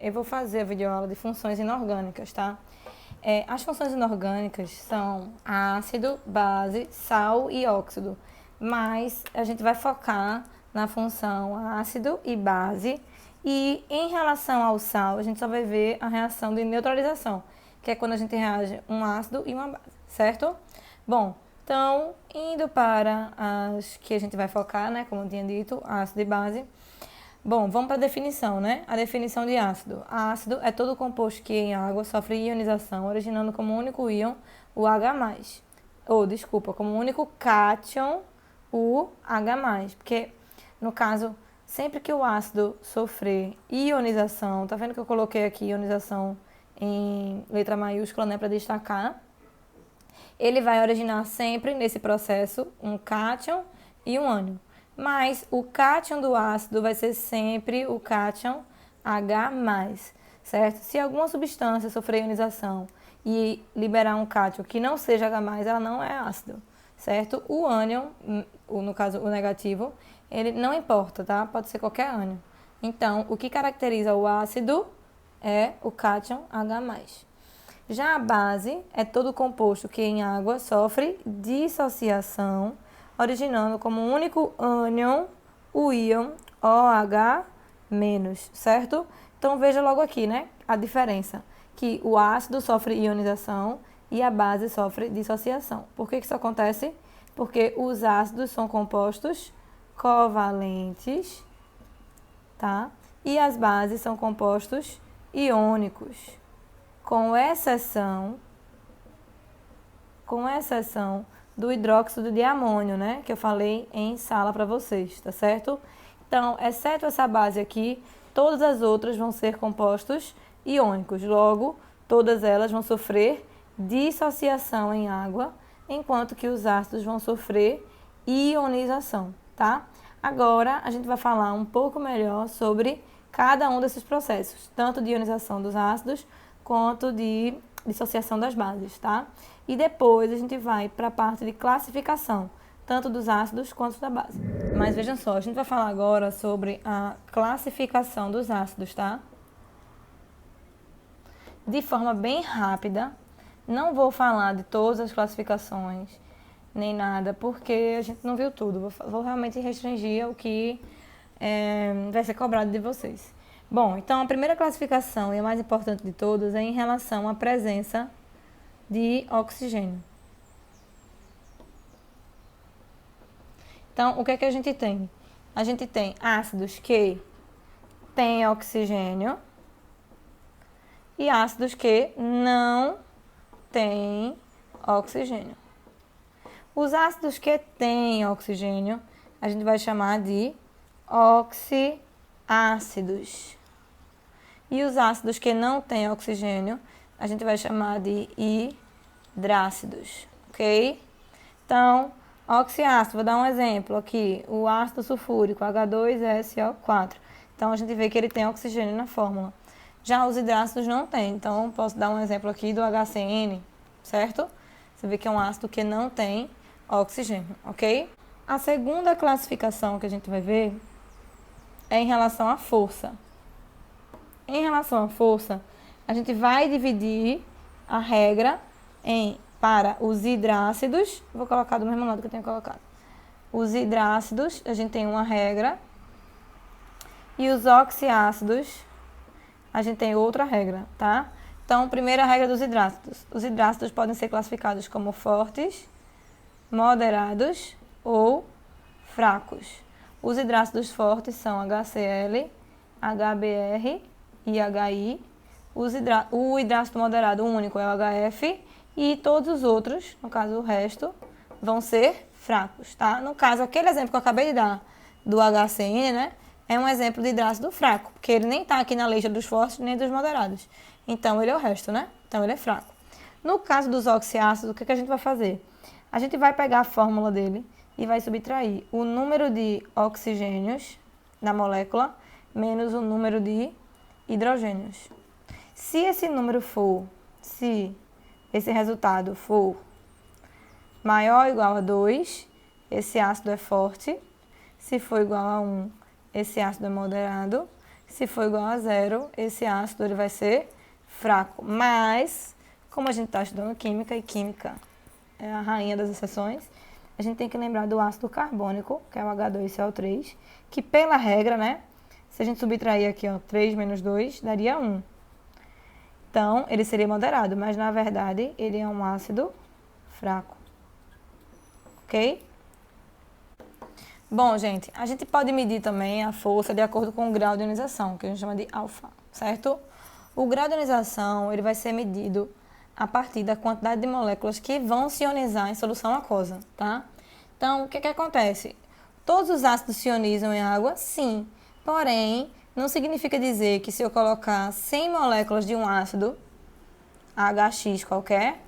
Eu vou fazer a videoaula de funções inorgânicas, tá? As funções inorgânicas são ácido, base, sal e óxido, mas a gente vai focar na função ácido e base, e em relação ao sal, a gente só vai ver a reação de neutralização, que é quando a gente reage um ácido e uma base, certo? Bom, então, indo para as que a gente vai focar, né, como eu tinha dito, ácido e base. Bom, vamos para a definição, né? A definição de ácido. Ácido é todo composto que em água sofre ionização, originando como único íon o H+. Como único cátion o H+. Porque, no caso, sempre que o ácido sofrer ionização, tá vendo que eu coloquei aqui ionização em letra maiúscula, né, para destacar? Ele vai originar sempre nesse processo um cátion e um ânion. Mas o cátion do ácido vai ser sempre o cátion H+, certo? Se alguma substância sofrer ionização e liberar um cátion que não seja H+, ela não é ácido, certo? O ânion, no caso o negativo, ele não importa, tá? Pode ser qualquer ânion. Então, o que caracteriza o ácido é o cátion H+. Já a base é todo composto que em água sofre dissociação, originando como único ânion o íon OH-, certo? Então veja logo aqui, né, a diferença, que o ácido sofre ionização e a base sofre dissociação. Por que isso acontece? Porque os ácidos são compostos covalentes, tá? E as bases são compostos iônicos, com exceção do hidróxido de amônio, né? Que eu falei em sala para vocês, tá certo? Então, exceto essa base aqui, todas as outras vão ser compostos iônicos. Logo, todas elas vão sofrer dissociação em água, enquanto que os ácidos vão sofrer ionização, tá? Agora, a gente vai falar um pouco melhor sobre cada um desses processos, tanto de ionização dos ácidos, quanto de dissociação das bases, tá? E depois a gente vai para a parte de classificação, tanto dos ácidos quanto da base. Mas vejam só, a gente vai falar agora sobre a classificação dos ácidos, tá? De forma bem rápida, não vou falar de todas as classificações, nem nada, porque a gente não viu tudo. Vou realmente restringir o que vai ser cobrado de vocês. Bom, então a primeira classificação e a mais importante de todas é em relação à presença de oxigênio. Então, o que é que a gente tem? A gente tem ácidos que têm oxigênio e ácidos que não têm oxigênio. Os ácidos que têm oxigênio, a gente vai chamar de oxiácidos. E os ácidos que não têm oxigênio, a gente vai chamar de hidrácidos, ok? Então, oxiácido, vou dar um exemplo aqui, o ácido sulfúrico, H2SO4. Então, a gente vê que ele tem oxigênio na fórmula. Já os hidrácidos não tem, então posso dar um exemplo aqui do HCN, certo? Você vê que é um ácido que não tem oxigênio, ok? A segunda classificação que a gente vai ver é em relação à força. Em relação à força, a gente vai dividir a regra para os hidrácidos, vou colocar do mesmo modo que eu tenho colocado. Os hidrácidos, a gente tem uma regra, e os oxiácidos, a gente tem outra regra, tá? Então, primeira regra dos hidrácidos. Os hidrácidos podem ser classificados como fortes, moderados ou fracos. Os hidrácidos fortes são HCl, HBr e HI. O hidrácido moderado único é o HF e todos os outros, no caso o resto, vão ser fracos, tá? No caso, aquele exemplo que eu acabei de dar do HCN, né, é um exemplo de hidrácido fraco, porque ele nem está aqui na lista dos fortes nem dos moderados. Então, ele é o resto, né? Então, ele é fraco. No caso dos oxiácidos, o que a gente vai fazer? A gente vai pegar a fórmula dele e vai subtrair o número de oxigênios da molécula menos o número de hidrogênios. Se esse resultado for maior ou igual a 2, esse ácido é forte. Se for igual a 1, esse ácido é moderado. Se for igual a zero, esse ácido ele vai ser fraco. Mas, como a gente está estudando química, e química é a rainha das exceções, a gente tem que lembrar do ácido carbônico, que é o H2CO3, que pela regra, né, se a gente subtrair aqui, ó, 3 menos 2, daria 1. Então, ele seria moderado, mas na verdade, ele é um ácido fraco. Ok? Bom, gente, a gente pode medir também a força de acordo com o grau de ionização, que a gente chama de alfa, certo? O grau de ionização, ele vai ser medido a partir da quantidade de moléculas que vão se ionizar em solução aquosa, tá? Então, o que acontece? Todos os ácidos se ionizam em água? Sim. Porém, não significa dizer que se eu colocar 100 moléculas de um ácido, HX qualquer,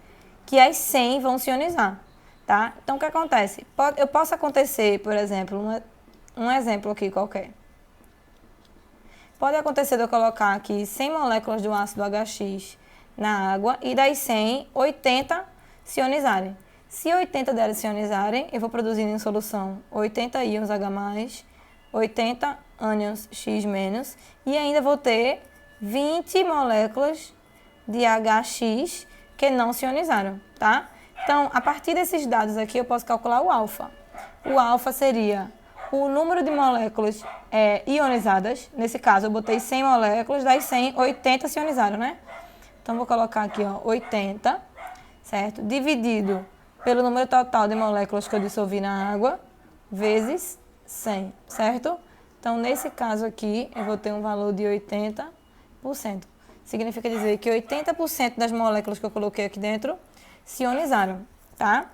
que as 100 vão se ionizar, tá? Então, o que acontece? Eu posso acontecer, por exemplo, um exemplo aqui qualquer. Pode acontecer de eu colocar aqui 100 moléculas de um ácido HX na água e das 100, 80 se ionizarem. Se 80 delas se ionizarem, eu vou produzindo em solução 80 íons H+, 80 ânions X-, e ainda vou ter 20 moléculas de HX que não se ionizaram, tá? Então, a partir desses dados aqui, eu posso calcular o alfa. O alfa seria o número de moléculas ionizadas. Nesse caso, eu botei 100 moléculas, das 100, 80 se ionizaram, né? Então, vou colocar aqui, ó, 80, certo? Dividido pelo número total de moléculas que eu dissolvi na água, vezes 100, certo? Então, nesse caso aqui, eu vou ter um valor de 80%. Significa dizer que 80% das moléculas que eu coloquei aqui dentro se ionizaram, tá?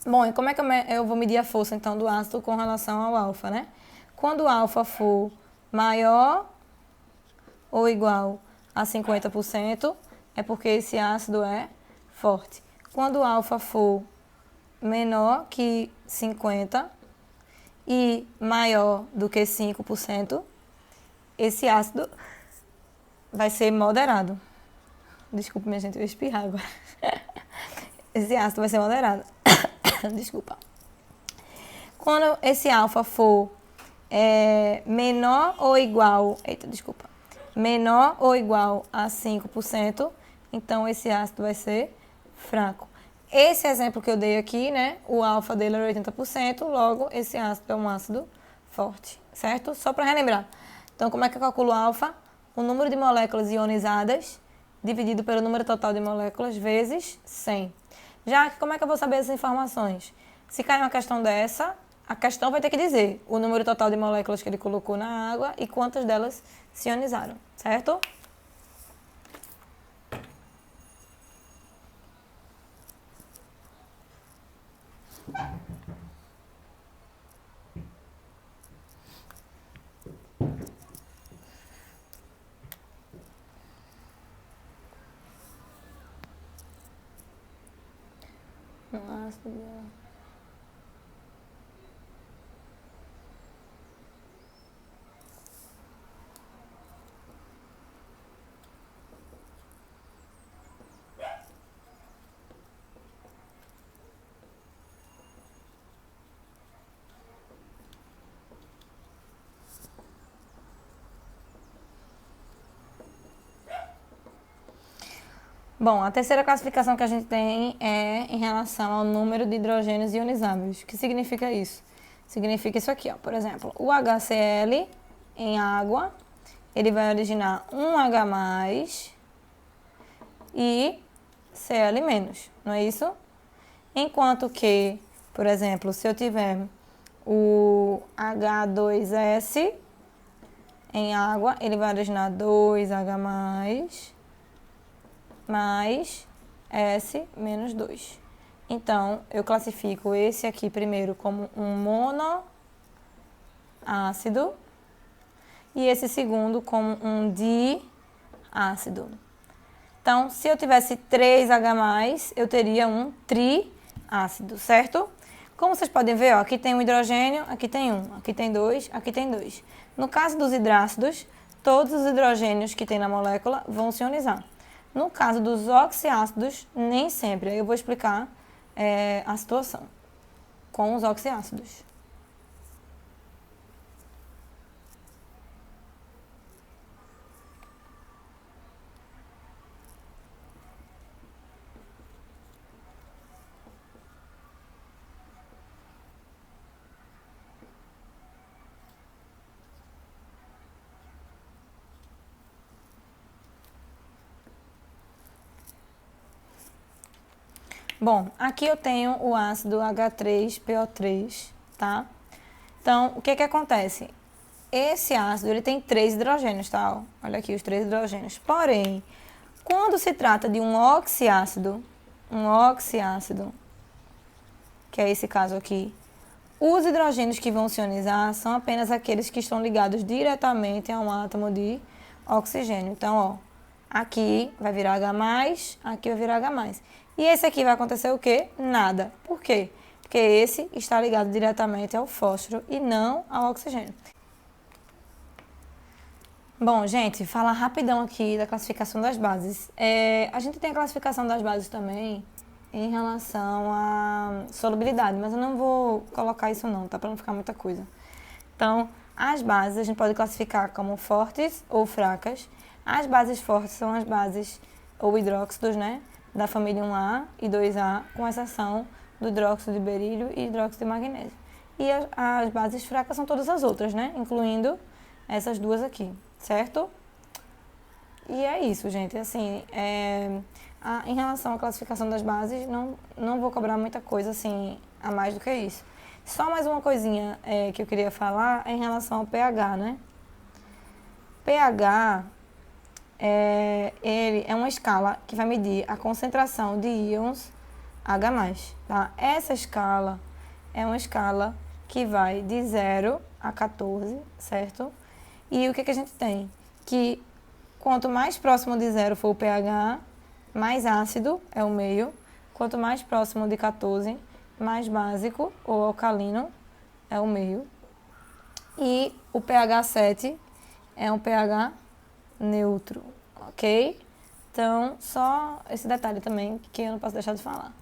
Bom, e como é que eu vou medir a força, então, do ácido com relação ao alfa, né? Quando o alfa for maior ou igual a 50%, é porque esse ácido é forte. Quando o alfa for menor que 50% e maior do que 5%, esse ácido vai ser moderado. Desculpa, minha gente, eu ia espirrar agora. Esse ácido vai ser moderado. Desculpa. Quando esse alfa for menor ou igual... Eita, desculpa. Menor ou igual a 5%, então esse ácido vai ser fraco. Esse exemplo que eu dei aqui, né? O alfa dele era 80%, logo esse ácido é um ácido forte, certo? Só para relembrar. Então, como é que eu calculo o alfa? O número de moléculas ionizadas dividido pelo número total de moléculas vezes 100. Já que, como é que eu vou saber essas informações? Se cair uma questão dessa, a questão vai ter que dizer o número total de moléculas que ele colocou na água e quantas delas se ionizaram, certo? Nossa, bom, a terceira classificação que a gente tem é em relação ao número de hidrogênios ionizáveis. O que significa isso? Significa isso aqui, ó. Por exemplo, o HCl em água, ele vai originar um H+ e Cl-, não é isso? Enquanto que, por exemplo, se eu tiver o H2S em água, ele vai originar 2H+ mais S menos 2. Então, eu classifico esse aqui primeiro como um monoácido e esse segundo como um diácido. Então, se eu tivesse 3H+, eu teria um triácido, certo? Como vocês podem ver, ó, aqui tem um hidrogênio, aqui tem um, aqui tem dois, aqui tem dois. No caso dos hidrácidos, todos os hidrogênios que tem na molécula vão se ionizar. No caso dos oxiácidos, nem sempre. Aí eu vou explicar a situação com os oxiácidos. Bom, aqui eu tenho o ácido H3PO3, tá? Então, o que que acontece? Esse ácido, ele tem 3 hidrogênios, tá? Olha aqui os 3 hidrogênios. Porém, quando se trata de um oxiácido, que é esse caso aqui, os hidrogênios que vão se ionizar são apenas aqueles que estão ligados diretamente a um átomo de oxigênio. Então, ó, aqui vai virar H+, aqui vai virar H+. E esse aqui vai acontecer o quê? Nada. Por quê? Porque esse está ligado diretamente ao fósforo e não ao oxigênio. Bom, gente, falar rapidão aqui da classificação das bases. A gente tem a classificação das bases também em relação à solubilidade, mas eu não vou colocar isso não, tá? Para não ficar muita coisa. Então, as bases a gente pode classificar como fortes ou fracas. As bases fortes são as bases ou hidróxidos, né? Da família 1A e 2A, com exceção do hidróxido de berílio e hidróxido de magnésio. E as bases fracas são todas as outras, né? Incluindo essas duas aqui, certo? E é isso, gente. Assim, em relação à classificação das bases, não vou cobrar muita coisa assim a mais do que isso. Só mais uma coisinha que eu queria falar é em relação ao pH, né? pH, ele é uma escala que vai medir a concentração de íons H+, tá? Essa escala é uma escala que vai de 0 a 14, certo? E o que a gente tem? Que quanto mais próximo de 0 for o pH, mais ácido é o meio. Quanto mais próximo de 14, mais básico ou alcalino é o meio. E o pH 7 é um pH neutro, ok? Então, só esse detalhe também que eu não posso deixar de falar.